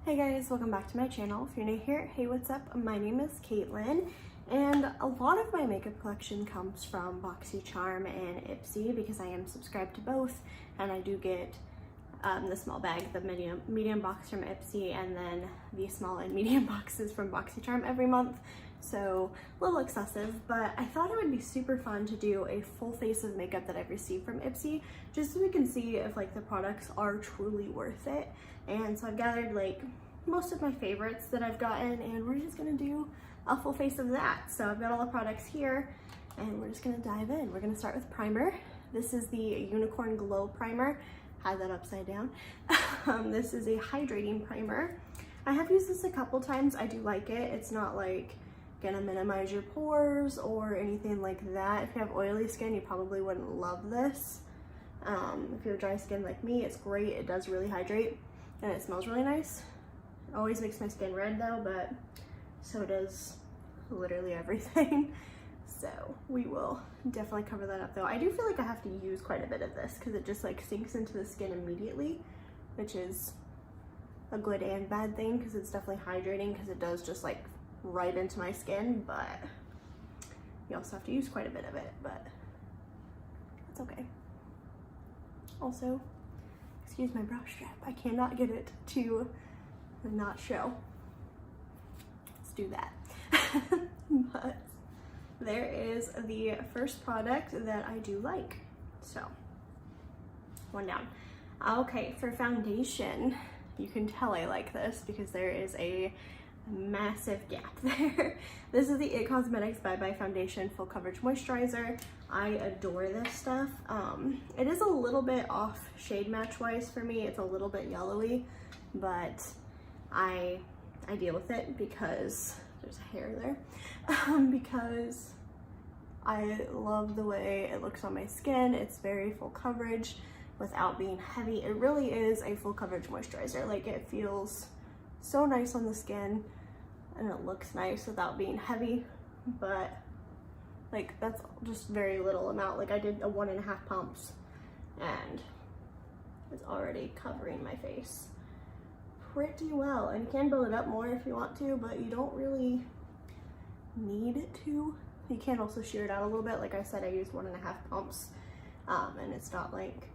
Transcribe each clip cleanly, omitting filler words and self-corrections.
Hey guys, welcome back to my channel. If you're new here, hey, what's up? My name is Caitlin, and a lot of my makeup collection comes from BoxyCharm and Ipsy because I am subscribed to both, and I do get the small bag, the medium box from Ipsy, and then the small and medium boxes from BoxyCharm every month. So a little excessive, but I thought it would be super fun to do a full face of makeup that I've received from Ipsy, just so we can see if like the products are truly worth it. And so I've gathered like most of my favorites that I've gotten, and we're just gonna do a full face of that. So I've got all the products here, and we're just gonna dive in. We're gonna start with primer. This is the Unicorn Glow Primer. Had that upside down. This is a hydrating primer. I have used this a couple times. I do like it. It's not like gonna minimize your pores or anything like that. If you have oily skin, you probably wouldn't love this. If you have dry skin like me, it's great. It does really hydrate and it smells really nice. It always makes my skin red though, but so does literally everything. So we will definitely cover that up though. I do feel like I have to use quite a bit of this because it just like sinks into the skin immediately, which is a good and bad thing because it's definitely hydrating because it does just like right into my skin, but you also have to use quite a bit of it, but it's okay. Also, excuse my brow strap. I cannot get it to not show. Let's do that. But there is the first product that I do like. So, one down. Okay, for foundation, you can tell I like this because there is a massive gap there. This is the It Cosmetics Bye Bye Foundation Full Coverage Moisturizer. I adore this stuff. It is a little bit off shade match wise for me. It's a little bit yellowy, but I deal with it because there's a hair there. Because I love the way it looks on my skin. It's very full coverage without being heavy. It really is a full coverage moisturizer. Like, it feels so nice on the skin and it looks nice without being heavy, but like that's just very little amount. Like I did a 1.5 pumps and it's already covering my face pretty well, and you can build it up more if you want to, but you don't really need to. You can also shear it out a little bit. Like I said, I used 1.5 pumps, and it's not like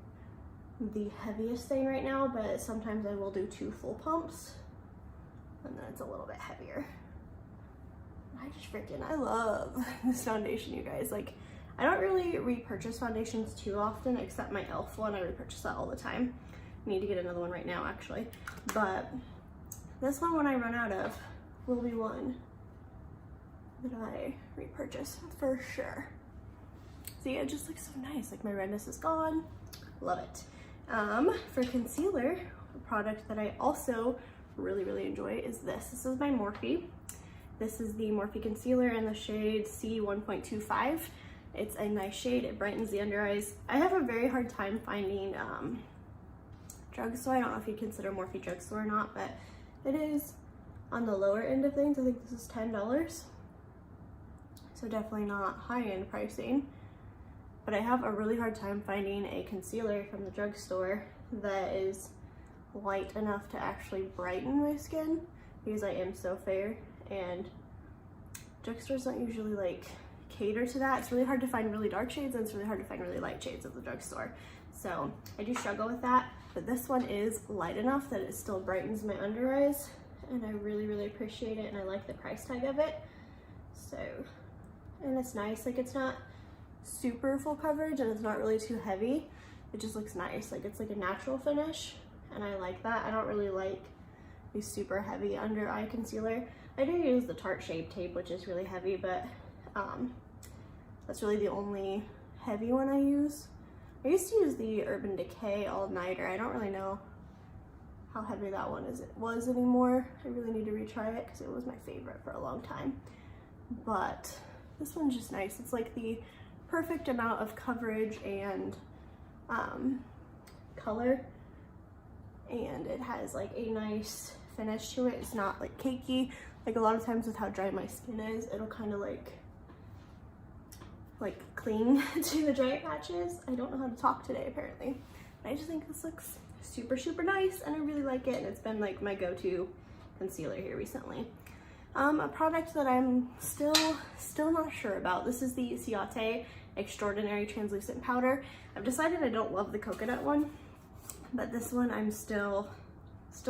the heaviest thing right now, but sometimes I will do 2 full pumps and then it's a little bit heavier. I love this foundation, you guys. Like, I don't really repurchase foundations too often, except my e.l.f. one. I repurchase that all the time. I need to get another one right now, actually. But this one, when I run out of, will be one that I repurchase for sure. See, it just looks so nice. Like, my redness is gone. Love it. For concealer, a product that I also really enjoy is this. This is by Morphe. This is the Morphe concealer in the shade C1.25. It's a nice shade. It brightens the under eyes. I have a very hard time finding drugstore. I don't know if you consider Morphe drugstore or not, but it is on the lower end of things. I think this is $10. So definitely not high-end pricing. But I have a really hard time finding a concealer from the drugstore that is light enough to actually brighten my skin because I am so fair, and drugstores don't usually like cater to that. It's really hard to find really dark shades, and it's really hard to find really light shades at the drugstore. So I do struggle with that, but this one is light enough that it still brightens my under eyes, and I really appreciate it, and I like the price tag of it. So, and it's nice. Like, it's not super full coverage and it's not really too heavy. It just looks nice. Like, it's like a natural finish, and I like that. I don't really like the super heavy under eye concealer. I do use the Tarte Shape Tape, which is really heavy, but that's really the only heavy one I use. I used to use the Urban Decay All Nighter. I don't really know how heavy that one was anymore. I really need to retry it because it was my favorite for a long time. But this one's just nice. It's like the perfect amount of coverage and color, and it has like a nice finish to it. It's not like cakey. Like, a lot of times with how dry my skin is, it'll kind of like cling to the dry patches. I don't know how to talk today apparently. I just think this looks super, super nice, and I really like it, and it's been like my go-to concealer here recently. A product that I'm still not sure about. This is the Ciate Extraordinary Translucent Powder. I've decided I don't love the coconut one, but this one I'm still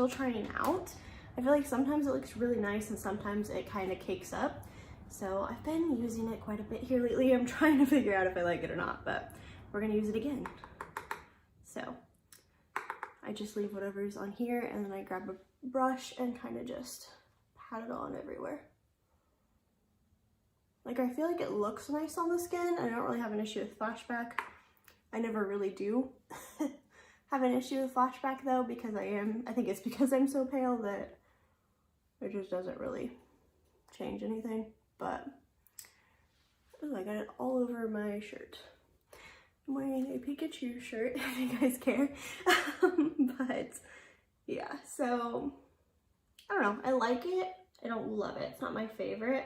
trying out. I feel like sometimes it looks really nice and sometimes it kind of cakes up. So I've been using it quite a bit here lately. I'm trying to figure out if I like it or not, but we're gonna use it again. So I just leave whatever's on here and then I grab a brush and kind of just pat it on everywhere. Like, I feel like it looks nice on the skin. I don't really have an issue with flashback. I never really do have an issue with flashback though, because I think it's because I'm so pale that it just doesn't really change anything. But, ooh, I got it all over my shirt. I'm wearing a Pikachu shirt, if you guys care. But yeah, so I don't know. I like it. I don't love it. It's not my favorite,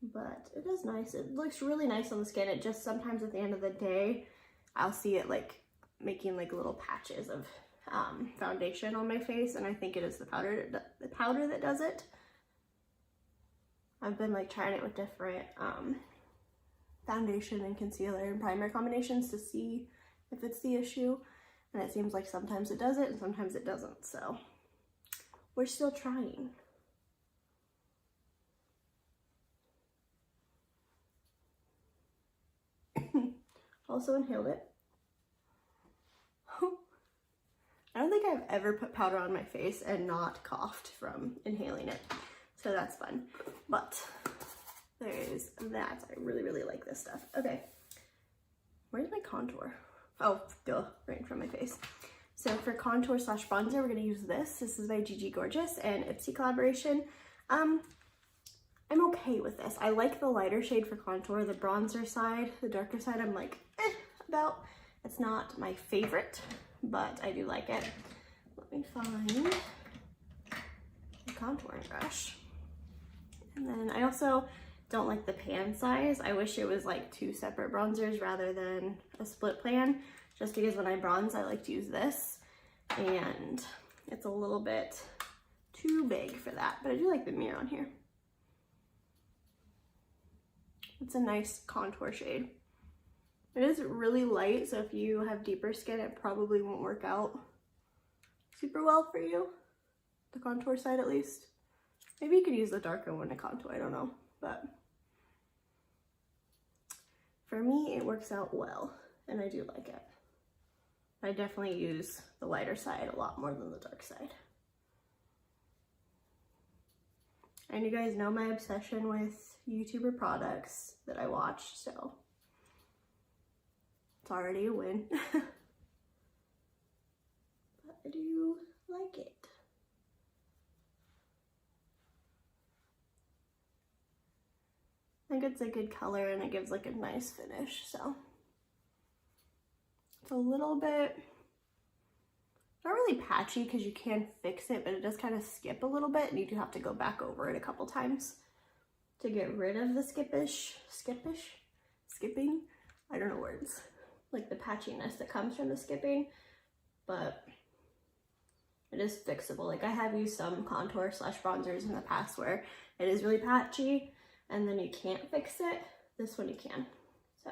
but it is nice. It looks really nice on the skin. It just sometimes at the end of the day, I'll see it like making like little patches of foundation on my face, and I think it is the powder that does it. I've been like trying it with different foundation and concealer and primer combinations to see if it's the issue, and it seems like sometimes it does it and sometimes it doesn't, so we're still trying. Also inhaled it. I don't think I've ever put powder on my face and not coughed from inhaling it, so that's fun. But there's that. I really, really like this stuff. Okay, where's my contour? Oh, duh, right in front of my face. So for contour slash bronzer, we're gonna use this. This is by Gigi Gorgeous and Ipsy collaboration. I'm okay with this. I like the lighter shade for contour. The bronzer side, the darker side, I'm like, about. It's not my favorite, but I do like it. Let me find the contouring brush. And then I also don't like the pan size. I wish it was like 2 separate bronzers rather than a split pan, just because when I bronze, I like to use this, and it's a little bit too big for that, but I do like the mirror on here. It's a nice contour shade. It is really light, so if you have deeper skin, it probably won't work out super well for you, the contour side at least. Maybe you could use the darker one to contour, I don't know, but for me, it works out well, and I do like it. I definitely use the lighter side a lot more than the dark side. And you guys know my obsession with YouTuber products that I watch, so it's already a win. But I do like it. I think it's a good color and it gives like a nice finish, so it's a little bit, not really patchy because you can fix it, but it does kind of skip a little bit, and you do have to go back over it a couple times to get rid of the skipping, I don't know words, like the patchiness that comes from the skipping, but it is fixable. Like, I have used some contour slash bronzers in the past where it is really patchy and then you can't fix it. This one you can, so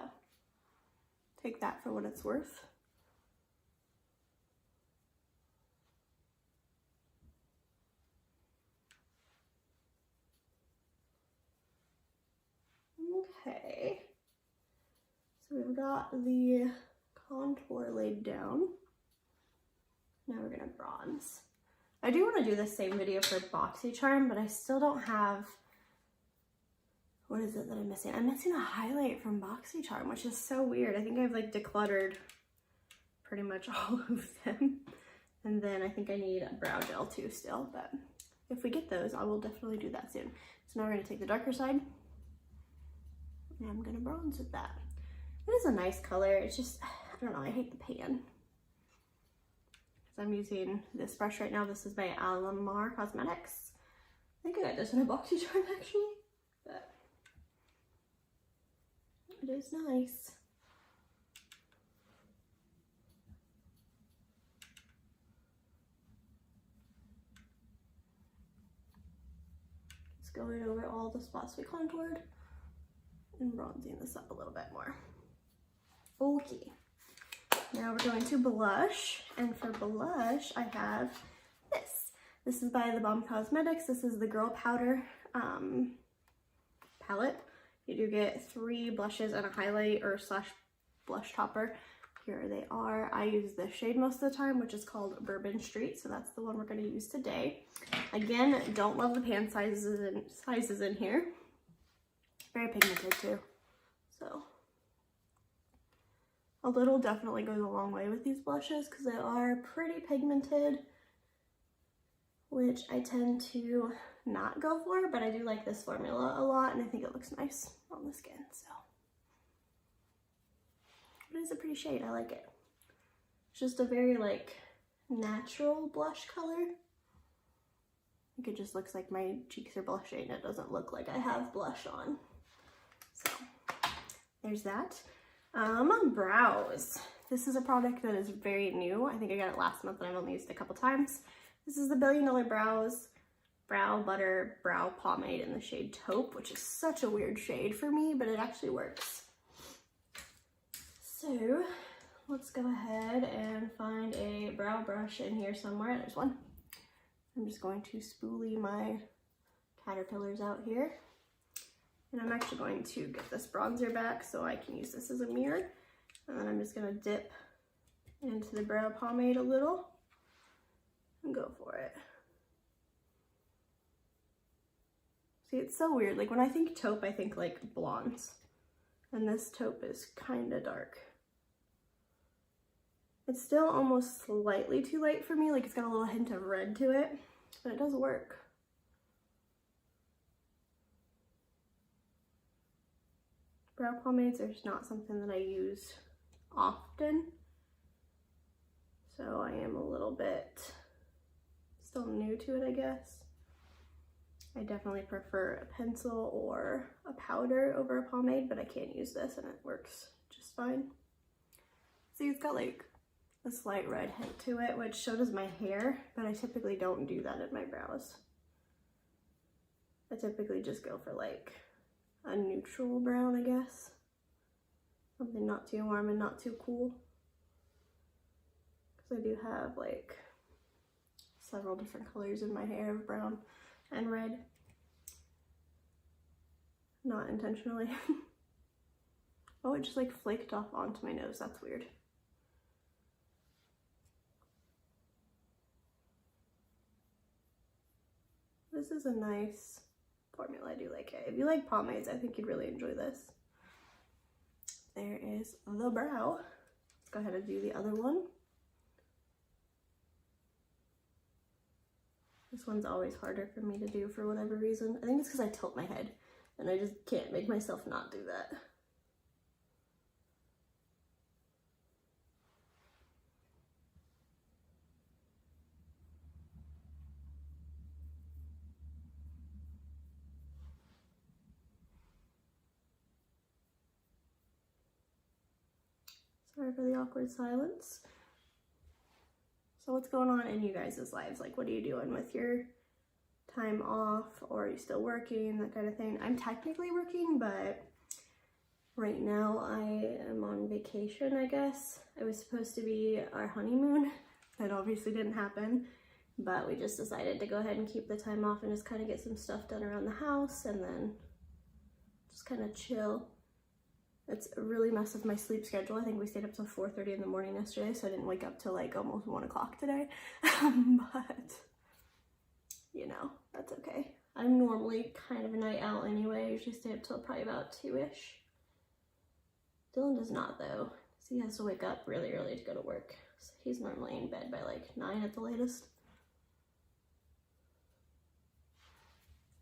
take that for what it's worth. Okay, so we've got the contour laid down. Now we're gonna bronze. I do want to do the same video for BoxyCharm, but I still don't have, what is it that I'm missing? I'm missing a highlight from BoxyCharm, which is so weird. I think I've like decluttered pretty much all of them. And then I think I need a brow gel too still, but if we get those, I will definitely do that soon. So now we're gonna take the darker side, and I'm gonna bronze with that. It is a nice color. It's just, I don't know, I hate the pan. So I'm using this brush right now. This is by Alamar Cosmetics. I think I got this in a BoxyCharm actually, but it is nice. going over all the spots we contoured and bronzing this up a little bit more. Okay, now we're going to blush, and for blush I have this. This is by The Balm Cosmetics. This is the Girl Powder palette. You do get 3 blushes and a highlight or slash blush topper. Here they are. I use this shade most of the time, which is called Bourbon Street, so that's the one we're going to use today. Again, don't love the pan sizes in here. Very pigmented too, so a little definitely goes a long way with these blushes because they are pretty pigmented, which I tend to not go for, but I do like this formula a lot and I think it looks nice on the skin. So it is a pretty shade. I like it. It's just a very like natural blush color. I think it just looks like my cheeks are blushing. It doesn't look like I have blush on. So there's that. Brows. This is a product that is very new. I think I got it last month and I've only used it a couple times. This is the $1 Billion Brows Brow Butter Brow Pomade in the shade Taupe, which is such a weird shade for me, but it actually works. So let's go ahead and find a brow brush in here somewhere. There's one. I'm just going to spoolie my caterpillars out here. And I'm actually going to get this bronzer back so I can use this as a mirror. And then I'm just going to dip into the brow pomade a little and go for it. See, it's so weird. Like when I think taupe, I think like blondes. And this taupe is kind of dark. It's still almost slightly too light for me. Like it's got a little hint of red to it, but it does work. Brow pomades are just not something that I use often. So I am a little bit still new to it, I guess. I definitely prefer a pencil or a powder over a pomade, but I can use this and it works just fine. See, it's got like a slight red hint to it, which so does my hair, but I typically don't do that in my brows. I typically just go for like a neutral brown, I guess. Something not too warm and not too cool. Because I do have like several different colors in my hair of brown and red. Not intentionally. Oh, it just like flaked off onto my nose. That's weird. This is a nice formula. I do like it. If you like pomades, I think you'd really enjoy this. There is the brow. Let's go ahead and do the other one. This one's always harder for me to do for whatever reason. I think it's because I tilt my head and I just can't make myself not do that. Sorry for the awkward silence. So what's going on in you guys' lives? Like, what are you doing with your time off, or are you still working, that kind of thing? I'm technically working, but right now I am on vacation, I guess. It was supposed to be our honeymoon. That obviously didn't happen, but we just decided to go ahead and keep the time off and just kind of get some stuff done around the house and then just kind of chill. It's really messed with my sleep schedule. I think we stayed up till 4:30 in the morning yesterday, so I didn't wake up till like almost 1 o'clock today. But, you know, that's okay. I'm normally kind of a night owl anyway. I usually stay up till probably about 2-ish. Dylan does not though. So he has to wake up really early to go to work. So he's normally in bed by like 9 at the latest.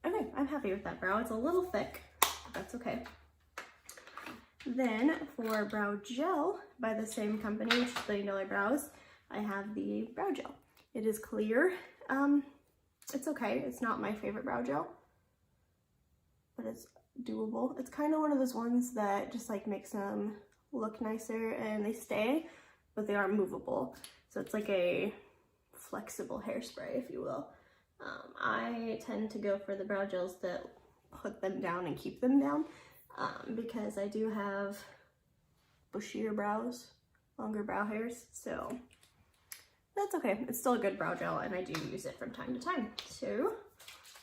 Okay, I'm happy with that brow. It's a little thick, but that's okay. Then for brow gel by the same company, which is $1 Billion Brows, I have the brow gel. It is clear. It's okay. It's not my favorite brow gel, but it's doable. It's kind of one of those ones that just like makes them look nicer and they stay, but they aren't movable. So it's like a flexible hairspray, if you will. I tend to go for the brow gels that put them down and keep them down because I do have bushier brows, longer brow hairs, so that's okay. It's still a good brow gel and I do use it from time to time. So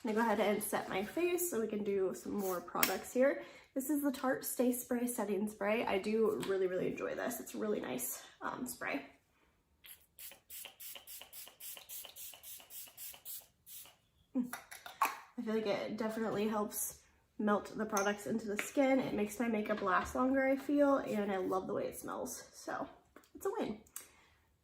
I'm gonna go ahead and set my face so we can do some more products here. This is the Tarte Stay Spray Setting Spray. I do really enjoy this. It's a really nice spray. I feel like it definitely helps melt the products into the skin. It makes my makeup last longer, I feel, and I love the way it smells. So it's a win.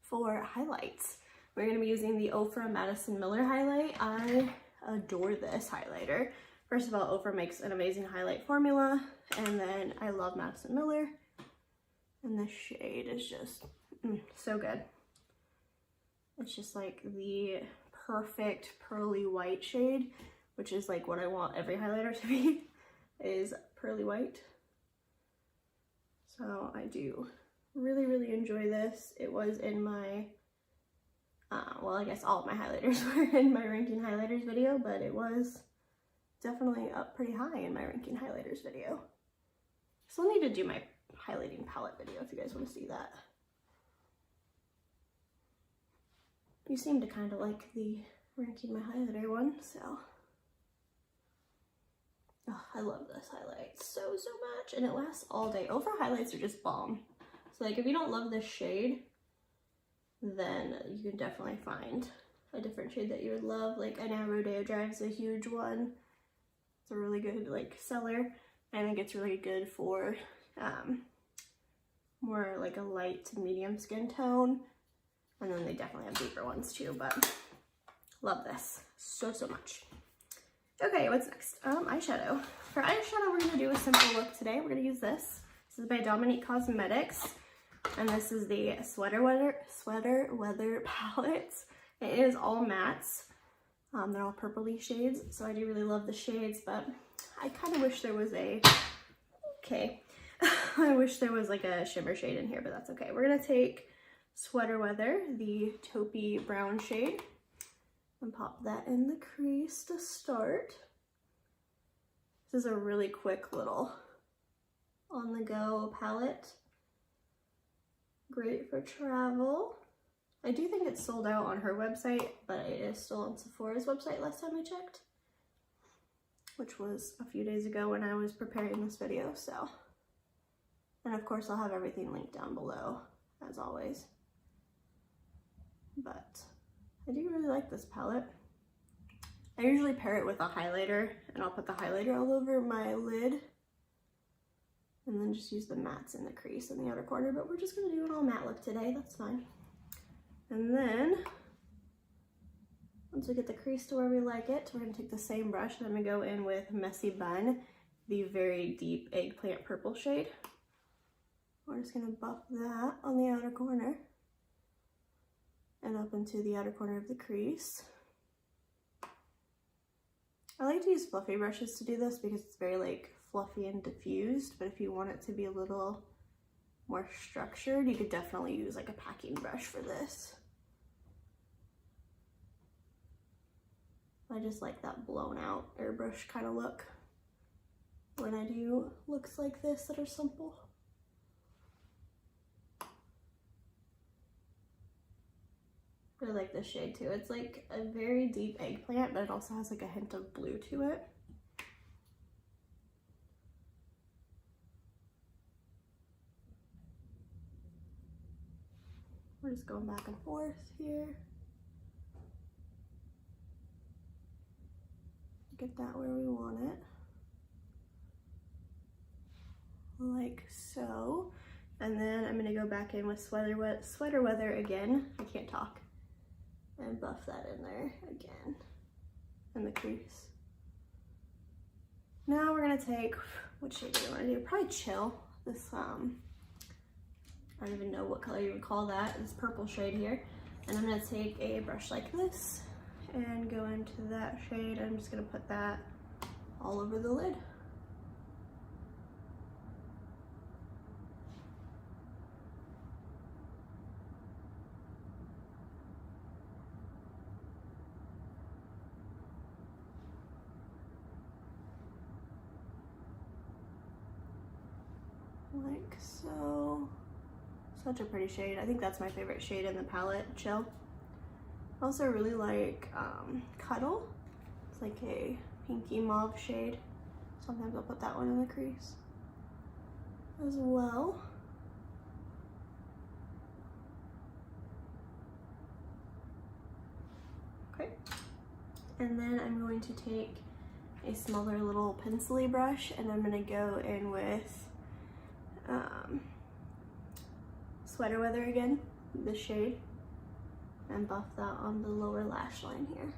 For highlights, we're going to be using the Ofra Madison Miller highlight. I adore this highlighter. First of all, Ofra makes an amazing highlight formula, and then I love Madison Miller, and this shade is just so good. It's just like the perfect pearly white shade, which is like what I want every highlighter to be, is pearly white. So I do really enjoy this. It was in my, well, I guess all of my highlighters were in my ranking highlighters video, but it was definitely up pretty high in my ranking highlighters video. Still need to do my highlighting palette video if you guys want to see that. You seem to kind of like the ranking my highlighter one, so. Oh, I love this highlight so much, and it lasts all day. Ofra highlights are just bomb. So like if you don't love this shade, then you can definitely find a different shade that you would love. Like I know Rodeo Drive's a huge one. It's a really good like seller. I think it's really good for more like a light to medium skin tone. And then they definitely have deeper ones too, but love this so much. Okay, what's next? Eyeshadow. For eyeshadow, we're gonna do a simple look today. We're gonna use this. This is by Dominique Cosmetics, and this is the Sweater Weather palette. It is all mattes. They're all purpley shades, so I do really love the shades, but I kind of wish there was a, I wish there was like a shimmer shade in here, but that's okay. We're gonna take Sweater Weather, the taupey brown shade, and pop that in the crease to start. This is a really quick little on-the-go palette. Great for travel. I do think it's sold out on her website, but it is still on Sephora's website last time I checked, which was a few days ago when I was preparing this video, so. And of course I'll have everything linked down below, as always. But I do really like this palette. I usually pair it with a highlighter, and I'll put the highlighter all over my lid, and then just use the mattes in the crease in the outer corner, but we're just gonna do an all matte look today, that's fine. And then, once we get the crease to where we like it, we're gonna take the same brush, and I'm gonna go in with Messy Bun, the very deep eggplant purple shade. We're just gonna buff that on the outer corner and up into the outer corner of the crease. I like to use fluffy brushes to do this because it's very like fluffy and diffused, but if you want it to be a little more structured, you could definitely use like a packing brush for this. I just like that blown out airbrush kind of look when I do looks like this that are simple. I really like this shade too. It's like a very deep eggplant, but it also has like a hint of blue to it. We're just going back and forth here. Get that where we want it. Like so. And then I'm gonna go back in with Sweater Weather again. I can't talk. And buff that in there again in the crease. Now we're gonna take, what shade do you want to do? Probably Chill. This I don't even know what color you would call that. This purple shade here. And I'm gonna take a brush like this and go into that shade. I'm just gonna put that all over the lid. like so, such a pretty shade. I think that's my favorite shade in the palette, Chill. I also really like Cuddle. It's like a pinky mauve shade. Sometimes I'll put that one in the crease as well. Okay, and then I'm going to take a smaller little pencil-y brush and I'm gonna go in with Sweater Weather again, this shade, and buff that on the lower lash line here.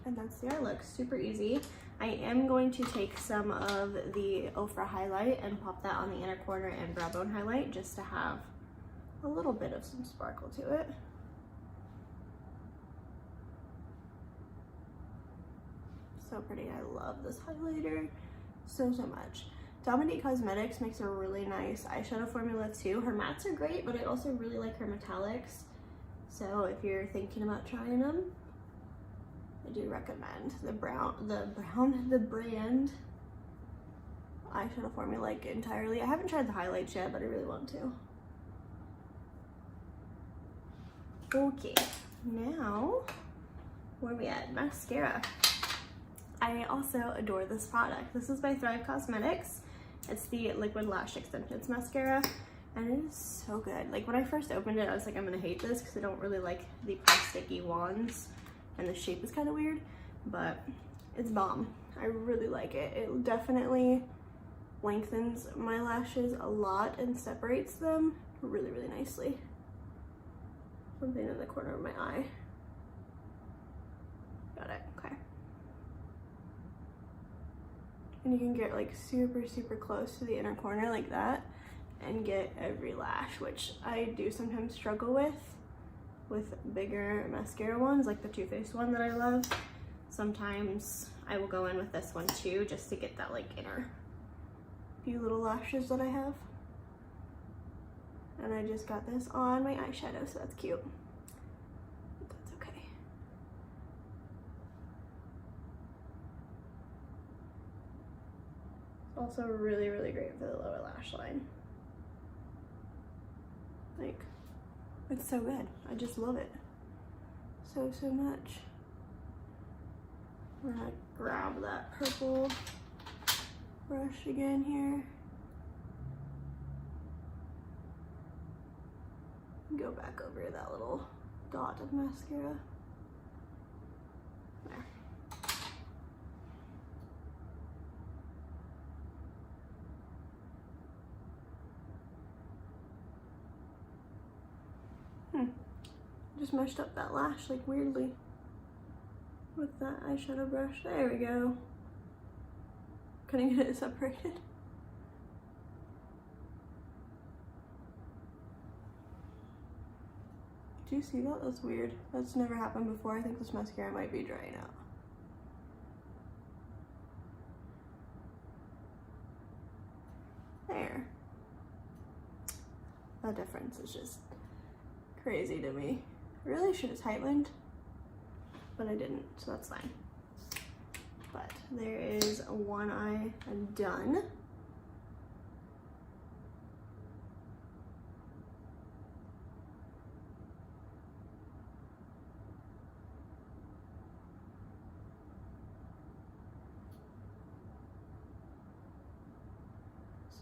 And that's the eye look, super easy. I am going to take some of the Ofra highlight and pop that on the inner corner and brow bone highlight just to have a little bit of some sparkle to it. So pretty, I love this highlighter so much. Dominique Cosmetics makes a really nice eyeshadow formula too. Her mattes are great, but I also really like her metallics. So if you're thinking about trying them, I do recommend the brand eyeshadow formula like entirely. I haven't tried the highlights yet, but I really want to. Okay, now where are we at? Mascara. I also adore this product. This is by Thrive Cosmetics. It's the Liquid Lash Extensions Mascara, and it is so good. Like when I first opened it, I was like, I'm gonna hate this because I don't really like the plasticky wands. And the shape is kind of weird, but it's bomb. I really like it. It definitely lengthens my lashes a lot and separates them really, really nicely. Something in the corner of my eye. Got it, okay. And you can get like super, super close to the inner corner like that and get every lash, which I do sometimes struggle with bigger mascara ones, like the Too Faced one that I love. Sometimes I will go in with this one too, just to get that like inner few little lashes that I have. And I just got this on my eyeshadow, so that's cute. But that's okay. It's also really, really great for the lower lash line. Like, it's so good. I just love it so, so much. I'm gonna grab that purple brush again here. Go back over that little dot of mascara. There. Just meshed up that lash like weirdly with that eyeshadow brush. There we go. Couldn't get it separated. Do you see that? That's weird. That's never happened before. I think this mascara might be drying out. There. That difference is just crazy to me. I really should have tight-lined, but I didn't, so that's fine. But there is one eye done.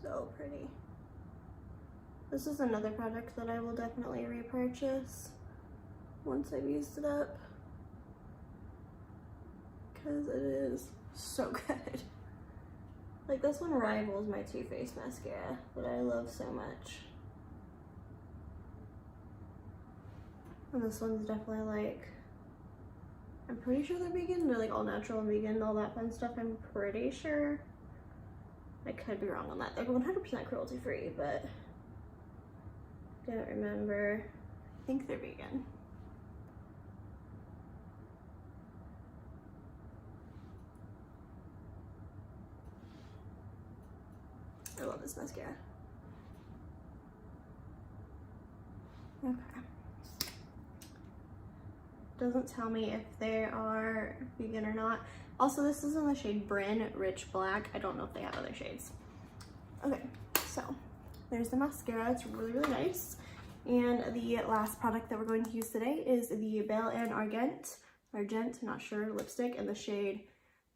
So pretty. This is another product that I will definitely repurchase once I've used it up, because it is so good. Like, this one rivals my Too Faced mascara that I love so much. And this one's definitely like, I'm pretty sure they're vegan. They're like all natural and vegan and all that fun stuff. I'm pretty sure. I could be wrong on that. They're 100% cruelty free, but don't remember. I think they're vegan. I love this mascara. Okay. Doesn't tell me if they are vegan or not. Also, this is in the shade Bryn Rich Black. I don't know if they have other shades. Okay, so there's the mascara. It's really, really nice. And the last product that we're going to use today is the Belle and Argent, not sure, lipstick in the shade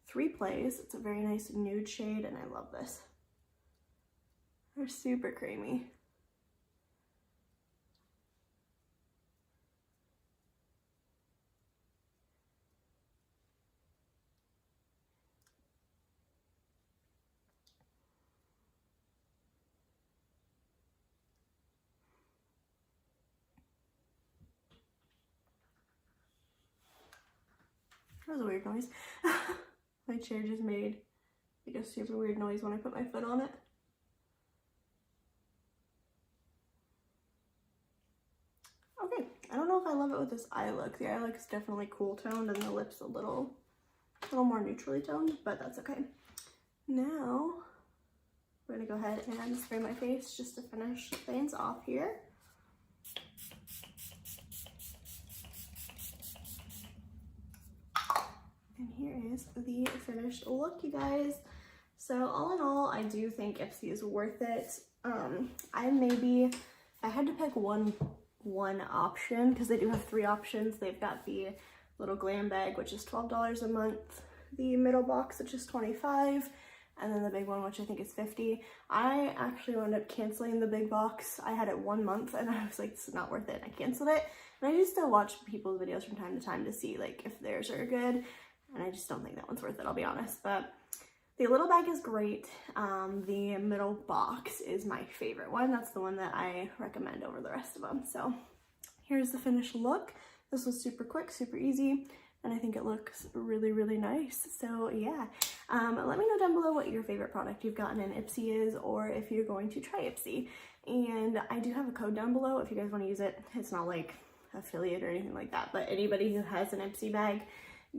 3 Plays. It's a very nice nude shade, and I love this. They're super creamy. That was a weird noise. My chair just made like a super weird noise when I put my foot on it. Okay, I don't know if I love it with this eye look. The eye look is definitely cool toned and the lips a little more neutrally toned, but that's okay. Now, we're gonna go ahead and spray my face just to finish things off here. And here is the finished look, you guys. So all in all, I do think Ipsy is worth it. If I had to pick one option, because they do have 3 options. They've got the little glam bag, which is $12 a month, the middle box, which is $25, and then the big one, which I think is $50. I actually wound up canceling the big box. I had it 1 month and I was like, this is not worth it. I canceled it. And I just still watch people's videos from time to time to see like if theirs are good. And I just don't think that one's worth it, I'll be honest. But the little bag is great. The middle box is my favorite one. That's the one that I recommend over the rest of them. So here's the finished look. This was super quick, super easy, and I think it looks really, really nice. So yeah, let me know down below what your favorite product you've gotten in Ipsy is, or if you're going to try Ipsy. And I do have a code down below if you guys want to use it. It's not like affiliate or anything like that, but anybody who has an Ipsy bag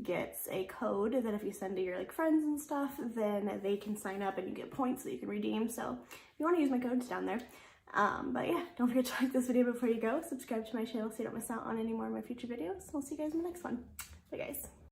gets a code that if you send to your like friends and stuff, then they can sign up and you get points that you can redeem. So if you want to use my code, it's down there. But yeah, don't forget to like this video before you go. Subscribe to my channel so you don't miss out on any more of my future videos. I'll see you guys in the next one. Bye guys.